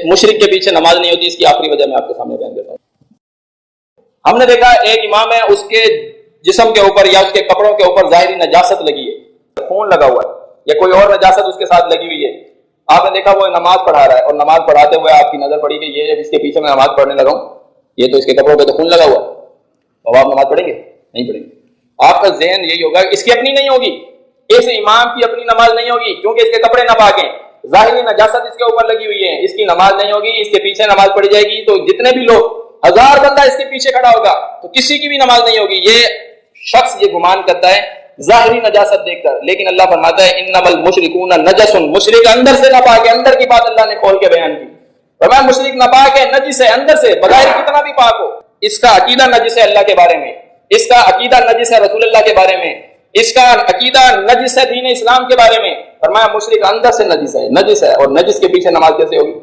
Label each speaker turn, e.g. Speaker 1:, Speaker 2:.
Speaker 1: मुशरिक के पीछे नमाज नहीं होती, इसकी आखिरी वजह मैं आपके सामने बयान करता हूँ। हमने देखा एक इमाम है, उसके जिस्म के ऊपर या उसके कपड़ों के ऊपर जाहिरी नजासत लगी है, खून लगा हुआ है या कोई और नजासत उसके साथ लगी हुई है। आपने देखा वो नमाज पढ़ा रहा है और नमाज पढ़ाते हुए आपकी नजर पड़ी कि ये इसके पीछे मैं नमाज पढ़ने लगा हूँ, ये तो इसके कपड़ों पे तो खून लगा हुआ है, अब आप नमाज पढ़ेंगे? नहीं पढ़ेंगे। आपका ज़हन यही होगा, इसकी अपनी नहीं होगी, इस इमाम की अपनी नमाज नहीं होगी क्योंकि इसके कपड़े नापाक हैं, ज़ाहिरी नजासत इसके ऊपर लगी हुई है, इसकी नमाज नहीं होगी, इसके पीछे नमाज पढ़ी जाएगी तो जितने भी लोग 1000 बंदा इसके पीछे खड़ा होगा तो किसी की भी नमाज नहीं होगी। ये शख्स ये गुमान करता है ज़ाहिरी नजासत देखकर, लेकिन अल्लाह फरमाता है इन्नमल मुशरिकून नजसुन, मुशरिक अंदर से नापाक है, अंदर की बात अल्लाह ने खोल के बयान की। फरमाया मुशरिक नापाक है, नजिस है अंदर से, बग़ैर कितना भी पाक हो। इसका अकीदा नजिस है अल्लाह के बारे में, इसका अकीदा नजिस है रसूलुल्लाह के बारे में, इसका अकीदा नजिस है दीन इस्लाम के बारे में। फरमाया मुशरिक अंदर से नजिस है और नजिस के पीछे नमाज कैसे होगी?